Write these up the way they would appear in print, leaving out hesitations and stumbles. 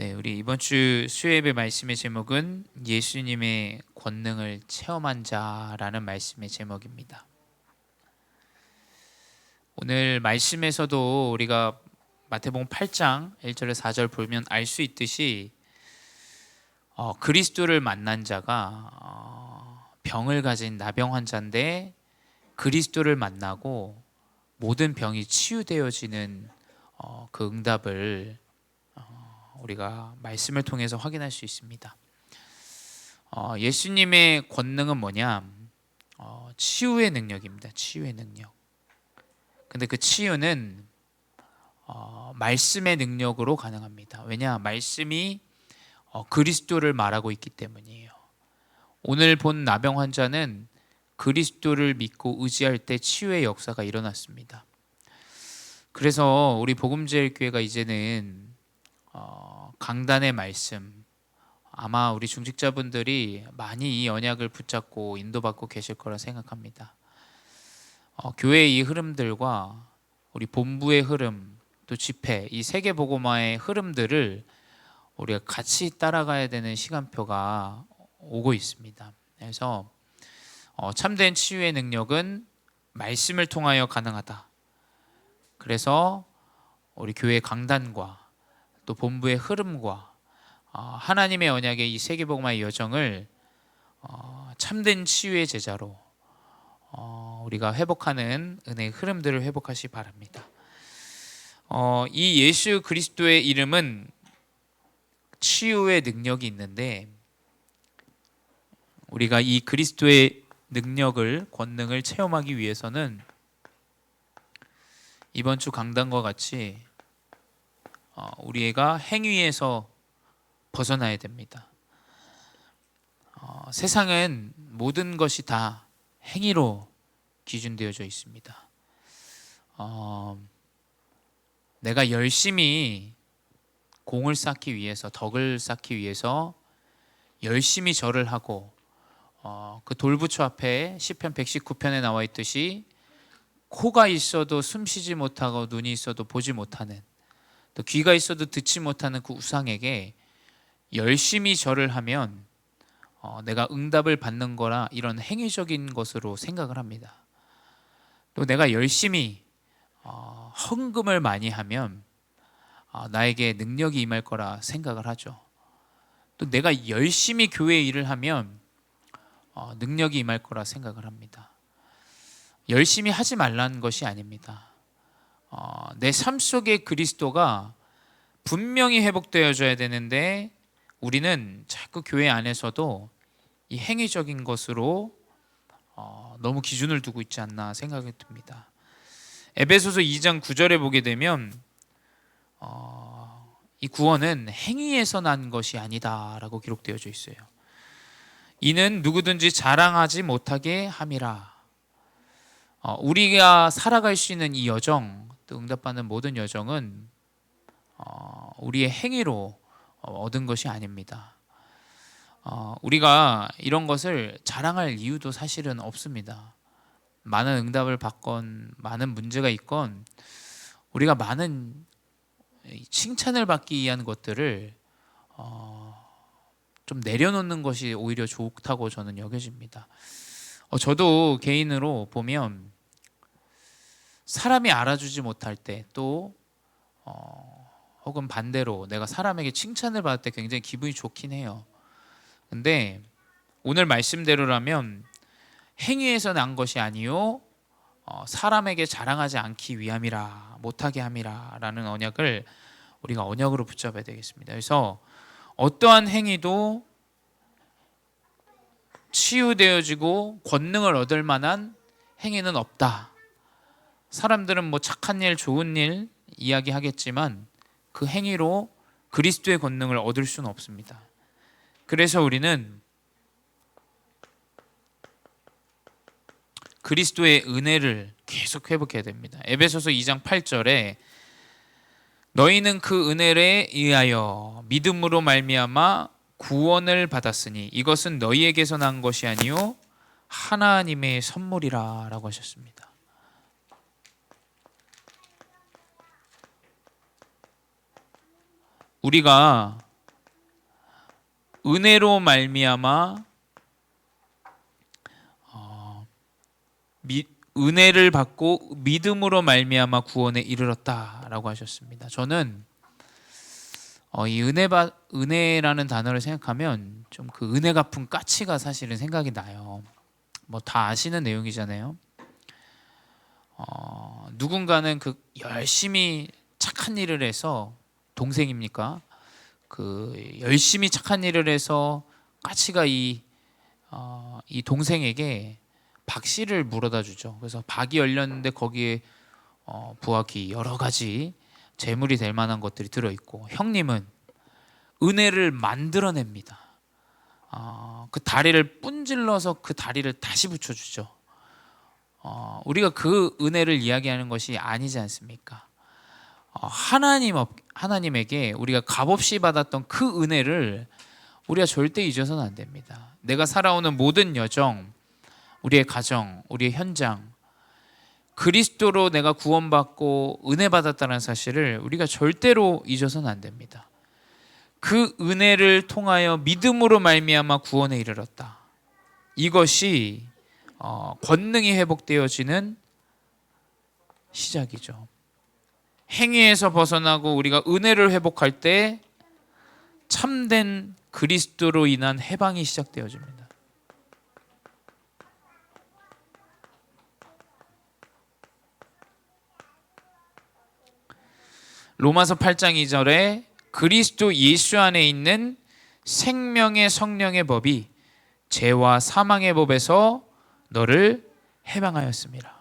네, 우리 이번 주 수요예배 말씀의 제목은 예수님의 권능을 체험한 자라는 말씀의 제목입니다. 오늘 말씀에서도 우리가 마태복음 8장 1절에서 4절 보면 알 수 있듯이 그리스도를 만난 자가 병을 가진 나병 환자인데 그리스도를 만나고 모든 병이 치유되어지는 그 응답을 우리가 말씀을 통해서 확인할 수 있습니다. 예수님의 권능은 뭐냐? 치유의 능력입니다. 치유의 능력. 근데 그 치유는 말씀의 능력으로 가능합니다. 왜냐? 말씀이 그리스도를 말하고 있기 때문이에요. 오늘 본 나병 환자는 그리스도를 믿고 의지할 때 치유의 역사가 일어났습니다. 그래서 우리 복음제일교회가 이제는 강단의 말씀, 아마 우리 중직자분들이 많이 이 언약을 붙잡고 인도받고 계실 거라 생각합니다. 교회의 이 흐름들과 우리 본부의 흐름, 또 집회, 이 세계복음화의 흐름들을 우리가 같이 따라가야 되는 시간표가 오고 있습니다. 그래서 참된 치유의 능력은 말씀을 통하여 가능하다. 그래서 우리 교회 강단과 또 본부의 흐름과 하나님의 언약의 이 세계복음화의 여정을 참된 치유의 제자로 우리가 회복하는 은혜의 흐름들을 회복하시기 바랍니다. 이 예수 그리스도의 이름은 치유의 능력이 있는데 우리가 이 그리스도의 능력을, 권능을 체험하기 위해서는 이번 주 강단과 같이 우리가 행위에서 벗어나야 됩니다. 세상은 모든 것이 다 행위로 기준되어져 있습니다. 내가 열심히 공을 쌓기 위해서, 덕을 쌓기 위해서 열심히 절을 하고 그 돌부처 앞에 시편 119편에 나와 있듯이 코가 있어도 숨 쉬지 못하고 눈이 있어도 보지 못하는, 또 귀가 있어도 듣지 못하는 그 우상에게 열심히 절을 하면 내가 응답을 받는 거라 이런 행위적인 것으로 생각을 합니다. 또 내가 열심히 헌금을 많이 하면 나에게 능력이 임할 거라 생각을 하죠. 또 내가 열심히 교회 일을 하면 능력이 임할 거라 생각을 합니다. 열심히 하지 말라는 것이 아닙니다. 내 삶 속에 그리스도가 분명히 회복되어져야 되는데 우리는 자꾸 교회 안에서도 이 행위적인 것으로 너무 기준을 두고 있지 않나 생각이 듭니다. 에베소서 2장 9절에 보게 되면 이 구원은 행위에서 난 것이 아니다라고 기록되어져 있어요. 이는 누구든지 자랑하지 못하게 함이라. 우리가 살아갈 수 있는 이 여정, 또 응답받는 모든 여정은 우리의 행위로 얻은 것이 아닙니다. 우리가 이런 것을 자랑할 이유도 사실은 없습니다. 많은 응답을 받건 많은 문제가 있건 우리가 많은 칭찬을 받기 위한 것들을 좀 내려놓는 것이 오히려 좋다고 저는 여겨집니다. 저도 개인으로 보면 사람이 알아주지 못할 때, 또 혹은 반대로 내가 사람에게 칭찬을 받을 때 굉장히 기분이 좋긴 해요. 근데 오늘 말씀대로라면 행위에서 난 것이 아니요 사람에게 자랑하지 않기 위함이라, 못하게 함이라 라는 언약을 우리가 언약으로 붙잡아야 되겠습니다. 그래서 어떠한 행위도 치유되어지고 권능을 얻을 만한 행위는 없다. 사람들은 뭐 착한 일, 좋은 일 이야기하겠지만 그 행위로 그리스도의 권능을 얻을 수는 없습니다. 그래서 우리는 그리스도의 은혜를 계속 회복해야 됩니다. 에베소서 2장 8절에 너희는 그 은혜에 의하여 믿음으로 말미암아 구원을 받았으니 이것은 너희에게서 난 것이 아니요 하나님의 선물이라 라고 하셨습니다. 우리가 은혜로 말미암아 은혜를 받고 믿음으로 말미암아 구원에 이르렀다라고 하셨습니다. 저는 이 은혜라는 단어를 생각하면 좀 그 은혜 갚은 가치가 사실은 생각이 나요. 뭐 다 아시는 내용이잖아요. 누군가는 그 열심히 착한 일을 해서, 동생입니까? 그 열심히 착한 일을 해서 까치가 이 동생에게 박씨를 물어다 주죠. 그래서 박이 열렸는데 거기에 부엌이 여러 가지 재물이 될 만한 것들이 들어있고, 형님은 은혜를 만들어냅니다. 그 다리를 뿐질러서 그 다리를 다시 붙여주죠. 우리가 그 은혜를 이야기하는 것이 아니지 않습니까? 하나님에게 우리가 값없이 받았던 그 은혜를 우리가 절대 잊어서는 안 됩니다. 내가 살아오는 모든 여정, 우리의 가정, 우리의 현장, 그리스도로 내가 구원받고 은혜 받았다는 사실을 우리가 절대로 잊어서는 안 됩니다. 그 은혜를 통하여 믿음으로 말미암아 구원에 이르렀다. 이것이 권능이 회복되어지는 시작이죠. 행위에서 벗어나고 우리가 은혜를 회복할 때 참된 그리스도로 인한 해방이 시작되어집니다. 로마서 8장 2절에 그리스도 예수 안에 있는 생명의 성령의 법이 죄와 사망의 법에서 너를 해방하였습니다.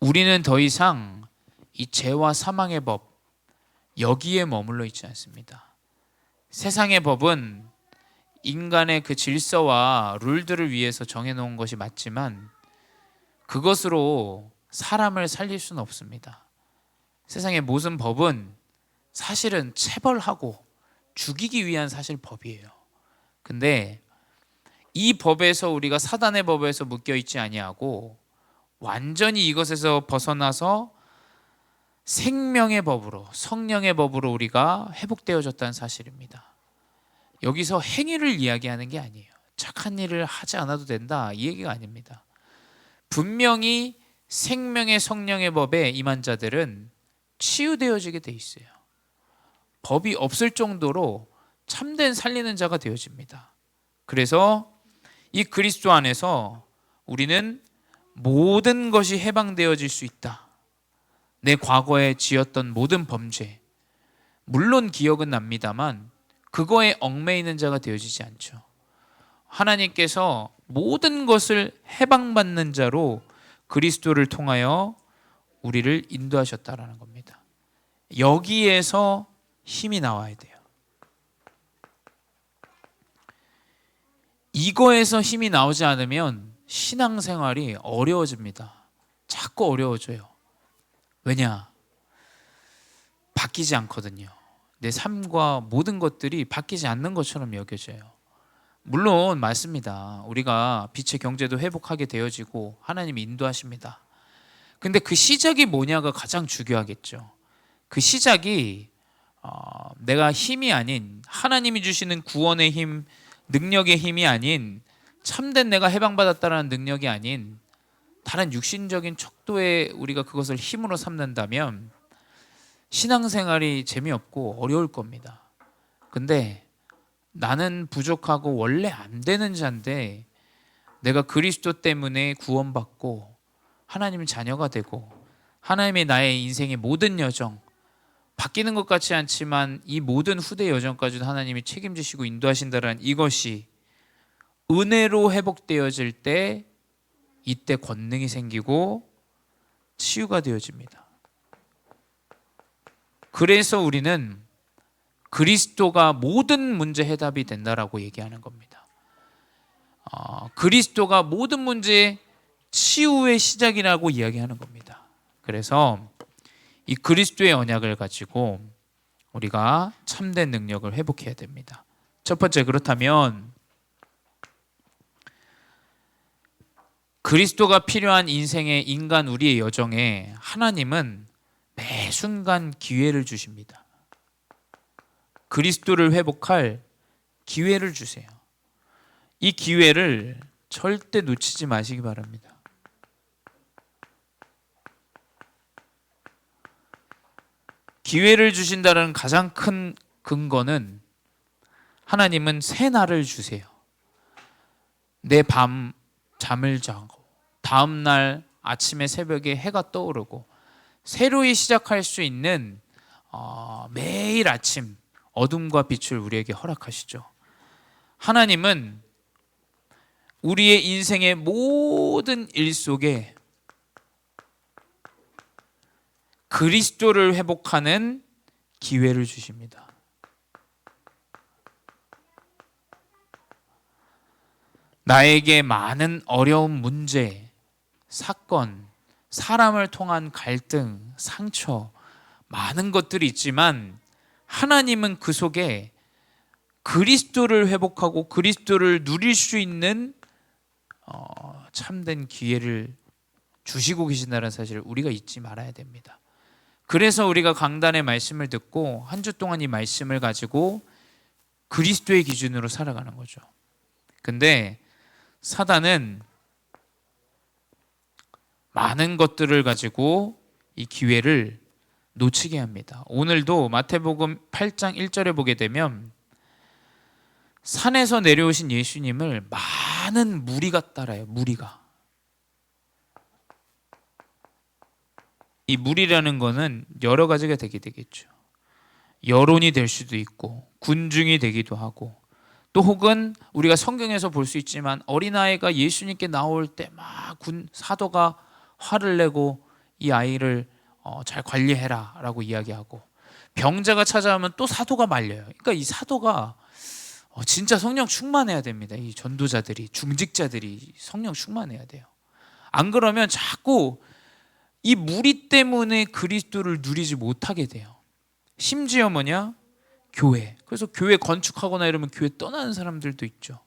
우리는 더 이상 이 죄와 사망의 법, 여기에 머물러 있지 않습니다. 세상의 법은 인간의 그 질서와 룰들을 위해서 정해놓은 것이 맞지만 그것으로 사람을 살릴 수는 없습니다. 세상의 모든 법은 사실은 체벌하고 죽이기 위한 사실 법이에요. 근데 이 법에서 우리가 사단의 법에서 묶여 있지 아니하고 완전히 이것에서 벗어나서 생명의 법으로, 성령의 법으로 우리가 회복되어졌다는 사실입니다. 여기서 행위를 이야기하는 게 아니에요. 착한 일을 하지 않아도 된다, 이 얘기가 아닙니다. 분명히 생명의 성령의 법에 임한 자들은 치유되어지게 돼 있어요. 법이 없을 정도로 참된 살리는 자가 되어집니다. 그래서 이 그리스도 안에서 우리는 모든 것이 해방되어질 수 있다. 내 과거에 지었던 모든 범죄, 물론 기억은 납니다만 그거에 얽매이는 자가 되어지지 않죠. 하나님께서 모든 것을 해방받는 자로 그리스도를 통하여 우리를 인도하셨다라는 겁니다. 여기에서 힘이 나와야 돼요. 이거에서 힘이 나오지 않으면 신앙생활이 어려워집니다. 자꾸 어려워져요. 왜냐? 바뀌지 않거든요. 내 삶과 모든 것들이 바뀌지 않는 것처럼 여겨져요. 물론 맞습니다. 우리가 빛의 경제도 회복하게 되어지고 하나님이 인도하십니다. 근데 그 시작이 뭐냐가 가장 중요하겠죠. 그 시작이 내가 힘이 아닌, 하나님이 주시는 구원의 힘, 능력의 힘이 아닌, 참된 내가 해방받았다는 능력이 아닌 다른 육신적인 척도에 우리가 그것을 힘으로 삼는다면 신앙생활이 재미없고 어려울 겁니다. 근데 나는 부족하고 원래 안 되는 자인데 내가 그리스도 때문에 구원받고 하나님의 자녀가 되고 하나님의 나의 인생의 모든 여정, 바뀌는 것 같지 않지만 이 모든 후대 여정까지도 하나님이 책임지시고 인도하신다는 이것이 은혜로 회복되어질 때 이때 권능이 생기고 치유가 되어집니다. 그래서 우리는 그리스도가 모든 문제 해답이 된다라고 얘기하는 겁니다. 그리스도가 모든 문제의 치유의 시작이라고 이야기하는 겁니다. 그래서 이 그리스도의 언약을 가지고 우리가 참된 능력을 회복해야 됩니다. 첫 번째, 그렇다면 그리스도가 필요한 인생의 인간 우리의 여정에 하나님은 매 순간 기회를 주십니다. 그리스도를 회복할 기회를 주세요. 이 기회를 절대 놓치지 마시기 바랍니다. 기회를 주신다는 가장 큰 근거는 하나님은 새 날을 주세요. 내 밤 잠을 자고 다음 날 아침에 새벽에 해가 떠오르고 새로이 시작할 수 있는 매일 아침 어둠과 빛을 우리에게 허락하시죠. 하나님은 우리의 인생의 모든 일 속에 그리스도를 회복하는 기회를 주십니다. 나에게 많은 어려운 문제, 사건, 사람을 통한 갈등, 상처, 많은 것들이 있지만 하나님은 그 속에 그리스도를 회복하고 그리스도를 누릴 수 있는 참된 기회를 주시고 계신다는 사실을 우리가 잊지 말아야 됩니다. 그래서 우리가 강단의 말씀을 듣고 한 주 동안 이 말씀을 가지고 그리스도의 기준으로 살아가는 거죠. 근데 사단은 많은 것들을 가지고 이 기회를 놓치게 합니다. 오늘도 마태복음 8장 1절에 보게 되면 산에서 내려오신 예수님을 많은 무리가 따라요. 무리가. 이 무리라는 거는 여러 가지가 되겠죠. 여론이 될 수도 있고 군중이 되기도 하고 또 혹은 우리가 성경에서 볼 수 있지만 어린아이가 예수님께 나올 때 막 사도가 화를 내고 이 아이를 잘 관리해라 라고 이야기하고 병자가 찾아오면 또 사도가 말려요. 그러니까 이 사도가 진짜 성령 충만해야 됩니다. 이 전도자들이, 중직자들이 성령 충만해야 돼요. 안 그러면 자꾸 이 무리 때문에 그리스도를 누리지 못하게 돼요. 심지어 뭐냐? 교회. 그래서 교회 건축하거나 이러면 교회 떠나는 사람들도 있죠.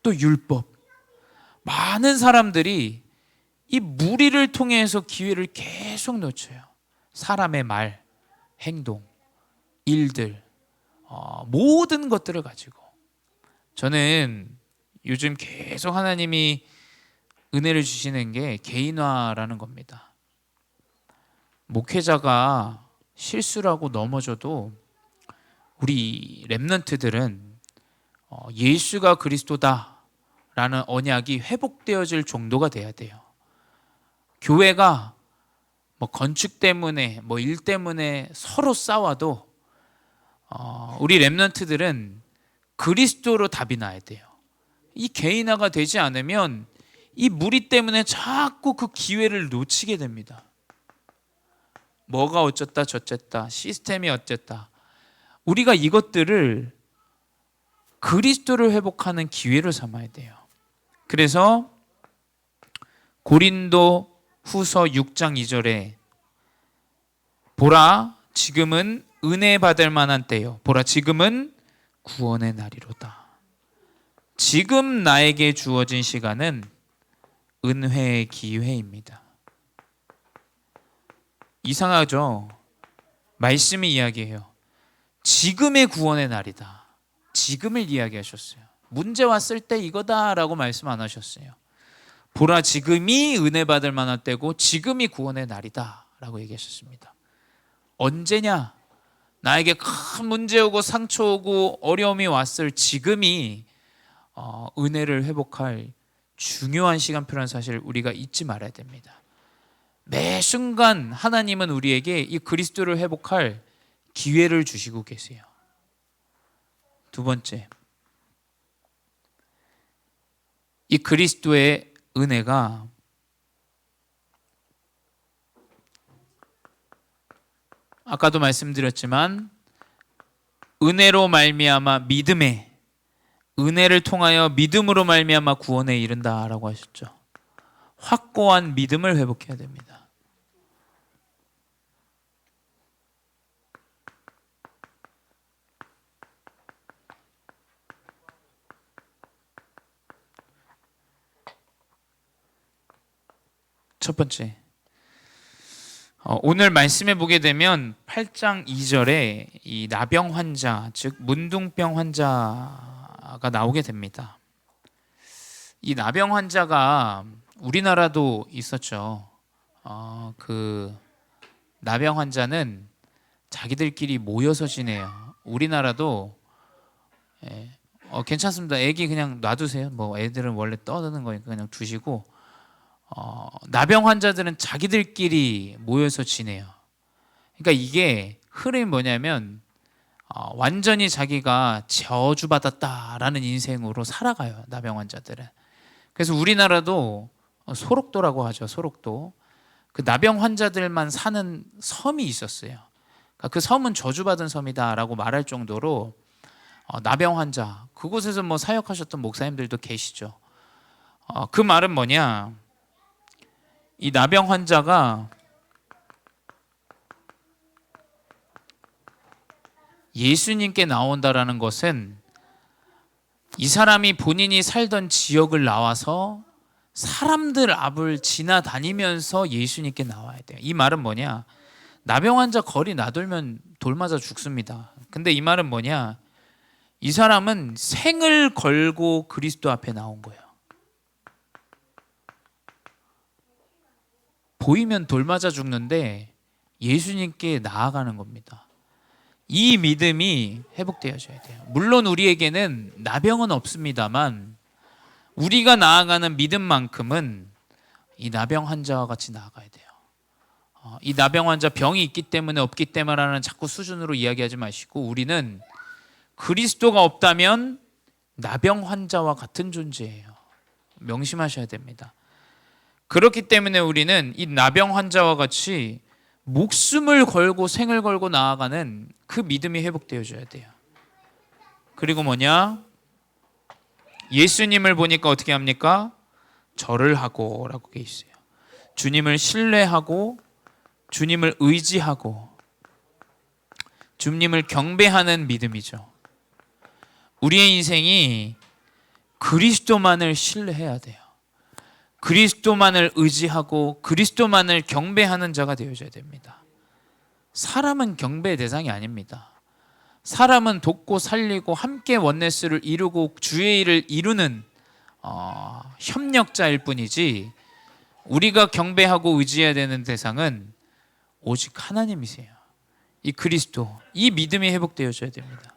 또 율법. 많은 사람들이 이 무리를 통해서 기회를 계속 놓쳐요. 사람의 말, 행동, 일들, 모든 것들을 가지고. 저는 요즘 계속 하나님이 은혜를 주시는 게 개인화라는 겁니다. 목회자가 실수를 하고 넘어져도 우리 랩런트들은 예수가 그리스도다라는 언약이 회복되어질 정도가 돼야 돼요. 교회가 뭐 건축 때문에 뭐 일 때문에 서로 싸워도 우리 랩런트들은 그리스도로 답이 나야 돼요. 이 개인화가 되지 않으면 이 무리 때문에 자꾸 그 기회를 놓치게 됩니다. 뭐가 어쨌다 저쨌다 시스템이 어쨌다. 우리가 이것들을 그리스도를 회복하는 기회로 삼아야 돼요. 그래서 고린도 후서 6장 2절에 보라 지금은 은혜 받을 만한 때요. 보라 지금은 구원의 날이로다. 지금 나에게 주어진 시간은 은혜의 기회입니다. 이상하죠? 말씀이 이야기해요. 지금의 구원의 날이다. 지금을 이야기하셨어요. 문제 왔을 때 이거다라고 말씀 안 하셨어요. 보라 지금이 은혜 받을 만한 때고 지금이 구원의 날이다 라고 얘기하셨습니다. 언제냐? 나에게 큰 문제 오고 상처 오고 어려움이 왔을 지금이 은혜를 회복할 중요한 시간표라는 사실을 우리가 잊지 말아야 됩니다. 매 순간 하나님은 우리에게 이 그리스도를 회복할 기회를 주시고 계세요. 두 번째, 이 그리스도의 은혜가 아까도 말씀드렸지만 은혜로 말미암아 믿음에 은혜를 통하여 믿음으로 말미암아 구원에 이른다라고 하셨죠. 확고한 믿음을 회복해야 됩니다. 첫 번째, 오늘 말씀해 보게 되면 8장 2절에 이 나병 환자, 즉 문둥병 환자가 나오게 됩니다. 이 나병 환자가 우리나라도 있었죠. 그 나병 환자는 자기들끼리 모여서 지내요. 우리나라도 괜찮습니다. 애기 그냥 놔두세요. 뭐 애들은 원래 떠드는 거니까 그냥 두시고 나병 환자들은 자기들끼리 모여서 지내요. 그러니까 이게 흐름이 뭐냐면 완전히 자기가 저주받았다라는 인생으로 살아가요. 나병 환자들은. 그래서 우리나라도 소록도라고 하죠. 소록도. 그 나병 환자들만 사는 섬이 있었어요. 그러니까 그 섬은 저주받은 섬이다라고 말할 정도로 나병 환자, 그곳에서 뭐 사역하셨던 목사님들도 계시죠. 그 말은 뭐냐? 이 나병 환자가 예수님께 나온다라는 것은 이 사람이 본인이 살던 지역을 나와서 사람들 앞을 지나다니면서 예수님께 나와야 돼요. 이 말은 뭐냐? 나병 환자 거리 나돌면 돌 맞아 죽습니다. 근데 이 말은 뭐냐? 이 사람은 생을 걸고 그리스도 앞에 나온 거예요. 보이면 돌 맞아 죽는데 예수님께 나아가는 겁니다. 이 믿음이 회복되어져야 돼요. 물론 우리에게는 나병은 없습니다만 우리가 나아가는 믿음만큼은 이 나병 환자와 같이 나아가야 돼요. 이 나병 환자 병이 있기 때문에 없기 때문에라는 자꾸 수준으로 이야기하지 마시고 우리는 그리스도가 없다면 나병 환자와 같은 존재예요. 명심하셔야 됩니다. 그렇기 때문에 우리는 이 나병 환자와 같이 목숨을 걸고 생을 걸고 나아가는 그 믿음이 회복되어져야 돼요. 그리고 뭐냐? 예수님을 보니까 어떻게 합니까? 절을 하고 라고 돼 있어요. 주님을 신뢰하고 주님을 의지하고 주님을 경배하는 믿음이죠. 우리의 인생이 그리스도만을 신뢰해야 돼요. 그리스도만을 의지하고 그리스도만을 경배하는 자가 되어져야 됩니다. 사람은 경배의 대상이 아닙니다. 사람은 돕고 살리고 함께 원네스를 이루고 주의 일을 이루는 협력자일 뿐이지 우리가 경배하고 의지해야 되는 대상은 오직 하나님이세요. 이 그리스도, 이 믿음이 회복되어져야 됩니다.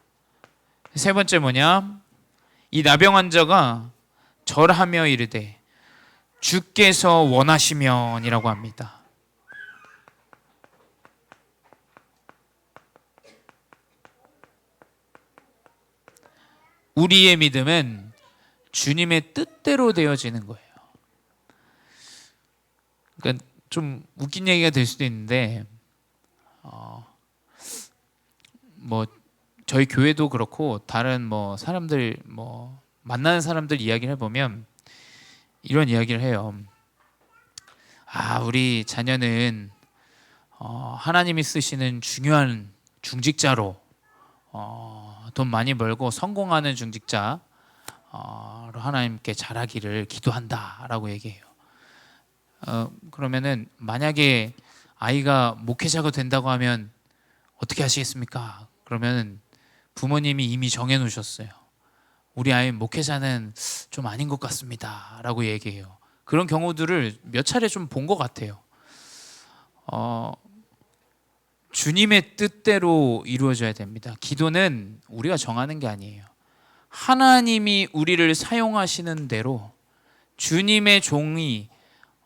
세 번째 뭐냐? 이 나병 환자가 절하며 이르되 주께서 원하시면이라고 합니다. 우리의 믿음은 주님의 뜻대로 되어지는 거예요. 그러니까 좀 웃긴 얘기가 될 수도 있는데 뭐 저희 교회도 그렇고 다른 뭐 사람들 뭐 만나는 사람들 이야기를 해보면 이런 이야기를 해요. 우리 자녀는 하나님이 쓰시는 중요한 중직자로 돈 많이 벌고 성공하는 중직자로 하나님께 잘하기를 기도한다라고 얘기해요. 그러면은 만약에 아이가 목회자가 된다고 하면 어떻게 하시겠습니까? 그러면 부모님이 이미 정해 놓으셨어요. 우리 아이 목회자는 좀 아닌 것 같습니다 라고 얘기해요. 그런 경우들을 몇 차례 좀 본 것 같아요. 주님의 뜻대로 이루어져야 됩니다. 기도는 우리가 정하는 게 아니에요. 하나님이 우리를 사용하시는 대로 주님의 종이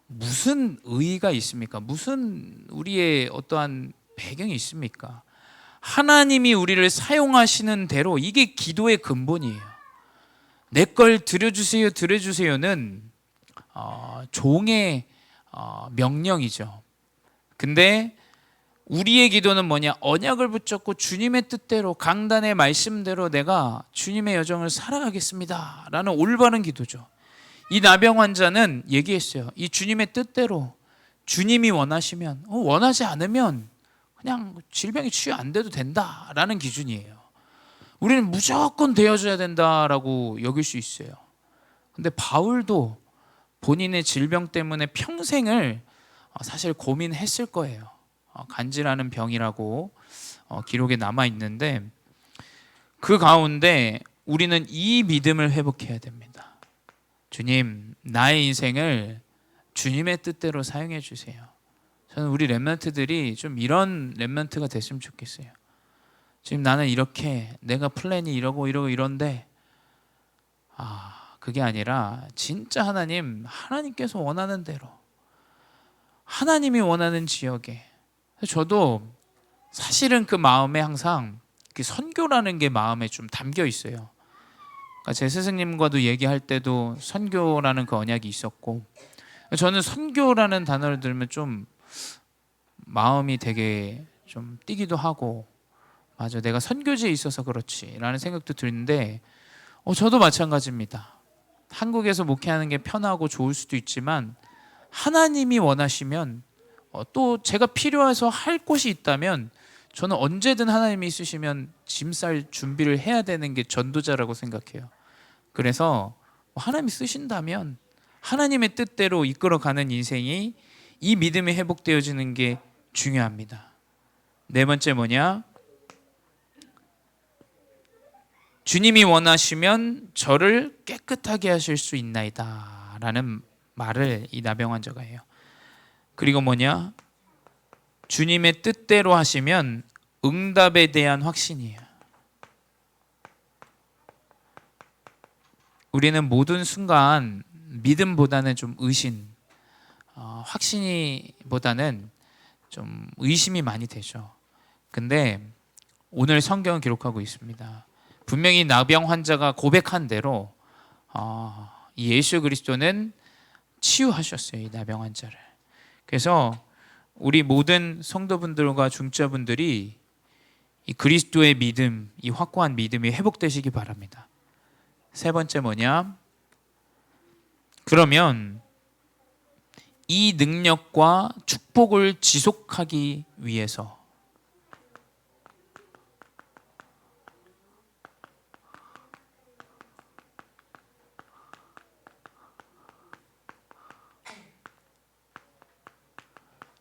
무슨 의의가 있습니까? 무슨 우리의 어떠한 배경이 있습니까? 하나님이 우리를 사용하시는 대로, 이게 기도의 근본이에요. 내 걸 드려주세요, 드려주세요는 종의 명령이죠. 근데 우리의 기도는 뭐냐? 언약을 붙잡고 주님의 뜻대로, 강단의 말씀대로 내가 주님의 여정을 살아가겠습니다 라는 올바른 기도죠. 이 나병 환자는 얘기했어요. 이 주님의 뜻대로 주님이 원하시면, 원하지 않으면 그냥 질병이 치유 안 돼도 된다라는 기준이에요. 우리는 무조건 되어줘야 된다라고 여길 수 있어요. 근데 바울도 본인의 질병 때문에 평생을 사실 고민했을 거예요. 간질하는 병이라고 기록에 남아 있는데, 그 가운데 우리는 이 믿음을 회복해야 됩니다. 주님, 나의 인생을 주님의 뜻대로 사용해 주세요. 저는 우리 렘넌트들이 좀 이런 렘넌트가 됐으면 좋겠어요. 지금 나는 이렇게, 내가 플랜이 이러고 이런데 그게 아니라 진짜 하나님께서 원하는 대로, 하나님이 원하는 지역에. 저도 사실은 그 마음에 항상 그 선교라는 게 마음에 좀 담겨 있어요. 그러니까 제 스승님과도 얘기할 때도 선교라는 그 언약이 있었고, 저는 선교라는 단어를 들으면 좀 마음이 되게 좀 뛰기도 하고, 맞아, 내가 선교지에 있어서 그렇지 라는 생각도 드는데, 저도 마찬가지입니다. 한국에서 목회하는 게 편하고 좋을 수도 있지만, 하나님이 원하시면 또 제가 필요해서 할 곳이 있다면, 저는 언제든 하나님이 있으시면 짐 쌀 준비를 해야 되는 게 전도자라고 생각해요. 그래서 하나님이 쓰신다면 하나님의 뜻대로 이끌어가는 인생이, 이 믿음이 회복되어지는 게 중요합니다. 네 번째 뭐냐? 주님이 원하시면 저를 깨끗하게 하실 수 있나이다 라는 말을 이 나병 환자가 해요. 그리고 뭐냐? 주님의 뜻대로 하시면 응답에 대한 확신이에요. 우리는 모든 순간 믿음보다는 좀 의심, 확신이보다는 좀 의심이 많이 되죠. 근데 오늘 성경은 기록하고 있습니다. 분명히 나병 환자가 고백한 대로 예수 그리스도는 치유하셨어요, 이 나병 환자를. 그래서 우리 모든 성도분들과 중자분들이 이 그리스도의 믿음, 이 확고한 믿음이 회복되시기 바랍니다. 세 번째 뭐냐? 그러면 이 능력과 축복을 지속하기 위해서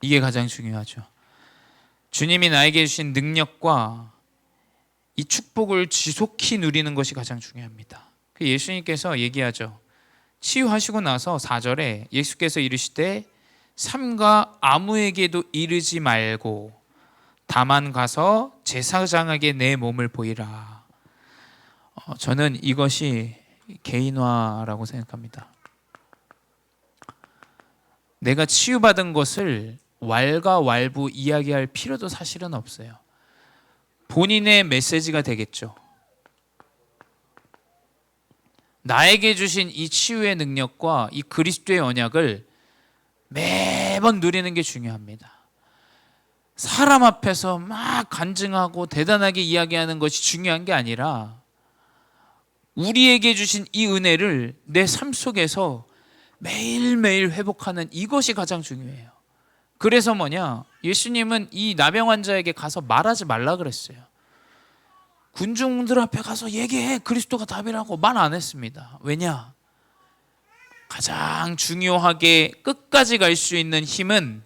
이게 가장 중요하죠. 주님이 나에게 주신 능력과 이 축복을 지속히 누리는 것이 가장 중요합니다. 예수님께서 얘기하죠. 치유하시고 나서 4절에 예수께서 이르시되 삼가 아무에게도 이르지 말고 다만 가서 제사장에게 내 몸을 보이라. 저는 이것이 개인화라고 생각합니다. 내가 치유받은 것을 왈가왈부 이야기할 필요도 사실은 없어요. 본인의 메시지가 되겠죠. 나에게 주신 이 치유의 능력과 이 그리스도의 언약을 매번 누리는 게 중요합니다. 사람 앞에서 막 간증하고 대단하게 이야기하는 것이 중요한 게 아니라, 우리에게 주신 이 은혜를 내 삶 속에서 매일매일 회복하는 이것이 가장 중요해요. 그래서 뭐냐? 예수님은 이 나병 환자에게 가서 말하지 말라 그랬어요. 군중들 앞에 가서 얘기해, 그리스도가 답이라고 말 안 했습니다. 왜냐? 가장 중요하게 끝까지 갈 수 있는 힘은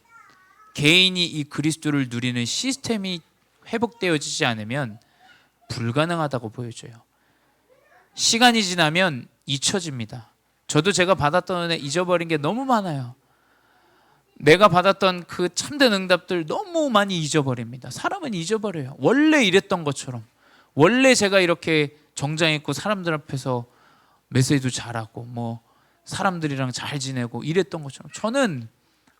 개인이 이 그리스도를 누리는 시스템이 회복되어지지 않으면 불가능하다고 보여져요. 시간이 지나면 잊혀집니다. 저도 제가 받았던 은혜 잊어버린 게 너무 많아요. 내가 받았던 그 참된 응답들 너무 많이 잊어버립니다. 사람은 잊어버려요. 원래 이랬던 것처럼, 원래 제가 이렇게 정장 입고 사람들 앞에서 메시지도 잘하고 뭐 사람들이랑 잘 지내고 이랬던 것처럼, 저는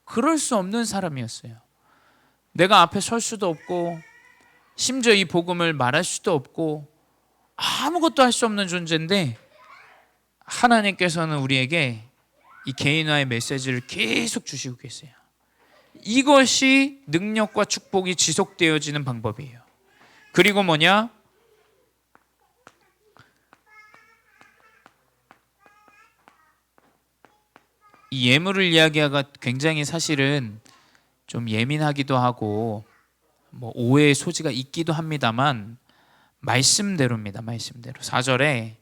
그럴 수 없는 사람이었어요. 내가 앞에 설 수도 없고 심지어 이 복음을 말할 수도 없고 아무것도 할 수 없는 존재인데, 하나님께서는 우리에게 이 개인화의 메시지를 계속 주시고 계세요. 이것이 능력과 축복이 지속되어지는 방법이에요. 그리고 뭐냐? 이 예물을 이야기하가 굉장히 사실은 좀 예민하기도 하고 뭐 오해의 소지가 있기도 합니다만, 말씀대로입니다. 말씀대로. 4절에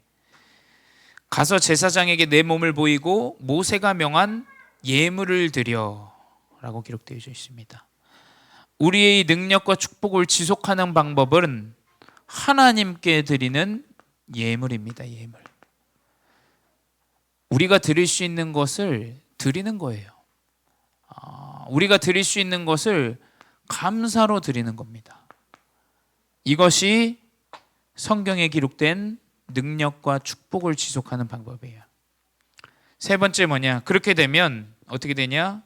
가서 제사장에게 내 몸을 보이고 모세가 명한 예물을 드려 라고 기록되어 있습니다. 우리의 능력과 축복을 지속하는 방법은 하나님께 드리는 예물입니다. 예물. 우리가 드릴 수 있는 것을 드리는 거예요. 우리가 드릴 수 있는 것을 감사로 드리는 겁니다. 이것이 성경에 기록된 능력과 축복을 지속하는 방법이에요. 세 번째 뭐냐? 그렇게 되면 어떻게 되냐?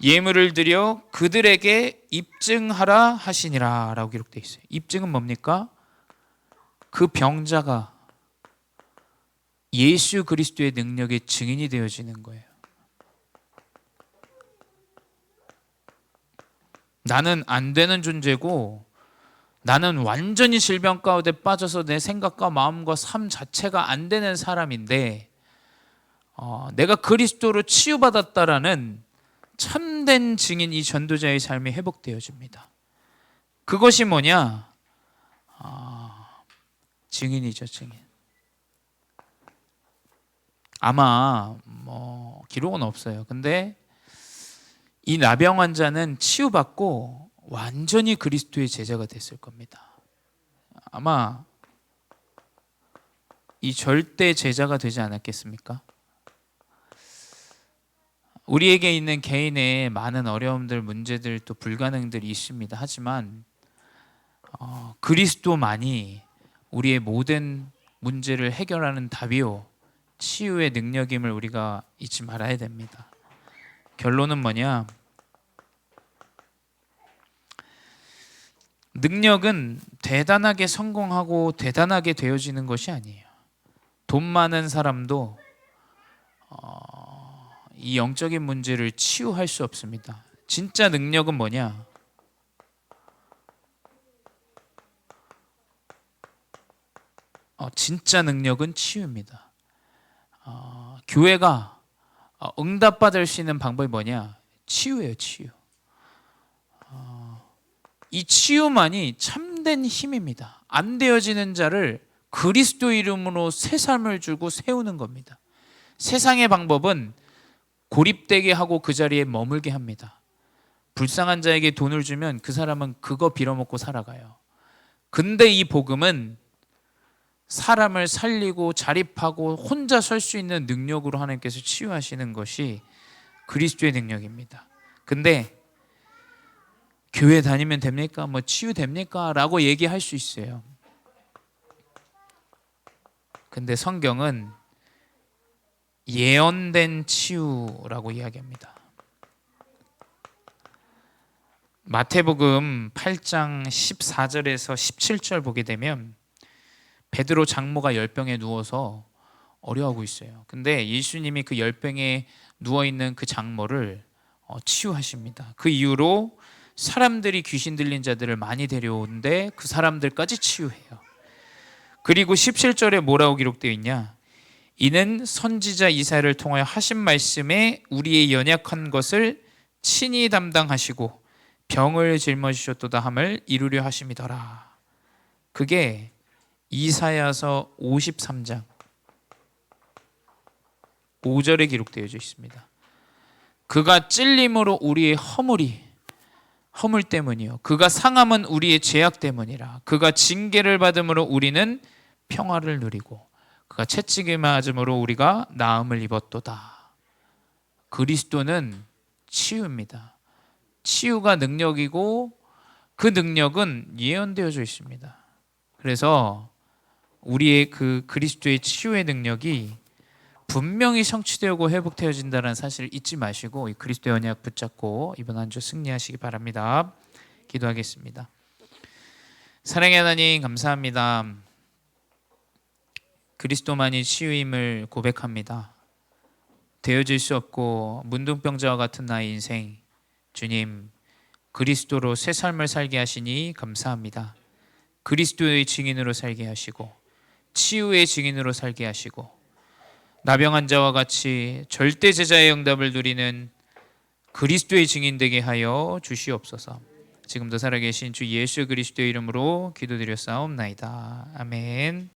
예물을 드려 그들에게 입증하라 하시니라 라고 기록되어 있어요. 입증은 뭡니까? 그 병자가 예수 그리스도의 능력의 증인이 되어지는 거예요. 나는 안 되는 존재고, 나는 완전히 질병 가운데 빠져서 내 생각과 마음과 삶 자체가 안 되는 사람인데, 내가 그리스도로 치유받았다라는 참된 증인, 이 전도자의 삶이 회복되어집니다. 그것이 뭐냐? 증인이죠, 증인. 아마 기록은 없어요. 근데 이 나병 환자는 치유받고 완전히 그리스도의 제자가 됐을 겁니다. 아마 이 절대 제자가 되지 않았겠습니까? 우리에게 있는 개인의 많은 어려움들, 문제들, 또 불가능들이 있습니다. 하지만 그리스도만이 우리의 모든 문제를 해결하는 답이요, 치유의 능력임을 우리가 잊지 말아야 됩니다. 결론은 뭐냐? 능력은 대단하게 성공하고 대단하게 되어지는 것이 아니에요. 돈 많은 사람도 이 영적인 문제를 치유할 수 없습니다. 진짜 능력은 뭐냐? 진짜 능력은 치유입니다. 교회가 응답받을 수 있는 방법이 뭐냐? 치유예요, 치유. 이 치유만이 참된 힘입니다. 안 되어지는 자를 그리스도 이름으로 새 삶을 주고 세우는 겁니다. 세상의 방법은 고립되게 하고 그 자리에 머물게 합니다. 불쌍한 자에게 돈을 주면 그 사람은 그거 빌어먹고 살아가요. 근데 이 복음은 사람을 살리고 자립하고 혼자 설 수 있는 능력으로 하나님께서 치유하시는 것이 그리스도의 능력입니다. 근데 교회 다니면 됩니까? 치유됩니까? 라고 얘기할 수 있어요. 근데 성경은 예언된 치유라고 이야기합니다. 마태복음 8장 14절에서 17절 보게 되면 베드로 장모가 열병에 누워서 어려워하고 있어요. 근데 예수님이 그 열병에 누워있는 그 장모를 치유하십니다. 그 이후로 사람들이 귀신 들린 자들을 많이 데려오는데 그 사람들까지 치유해요. 그리고 17절에 뭐라고 기록되어 있냐? 이는 선지자 이사야를 통하여 하신 말씀에 우리의 연약한 것을 친히 담당하시고 병을 짊어지셨도다 함을 이루려 하심이더라. 그게 이사야서 53장 5절에 기록되어져 있습니다. 그가 찔림으로 우리의 허물 때문이요, 그가 상함은 우리의 죄악 때문이라. 그가 징계를 받음으로 우리는 평화를 누리고 그가 채찍에 맞음으로 우리가 나음을 입었도다. 그리스도는 치유입니다. 치유가 능력이고 그 능력은 예언되어져 있습니다. 그래서 우리의 그 그리스도의 치유의 능력이 분명히 성취되고 회복되어진다는 사실을 잊지 마시고 이 그리스도의 언약 붙잡고 이번 한 주 승리하시기 바랍니다. 기도하겠습니다. 사랑의 하나님, 감사합니다. 그리스도만이 치유임을 고백합니다. 되어질 수 없고 문둥병자와 같은 나의 인생, 주님 그리스도로 새 삶을 살게 하시니 감사합니다. 그리스도의 증인으로 살게 하시고 치유의 증인으로 살게 하시고 나병 환자와 같이 절대 제자의 응답을 누리는 그리스도의 증인 되게 하여 주시옵소서. 지금도 살아계신 주 예수 그리스도의 이름으로 기도드렸사옵나이다. 아멘.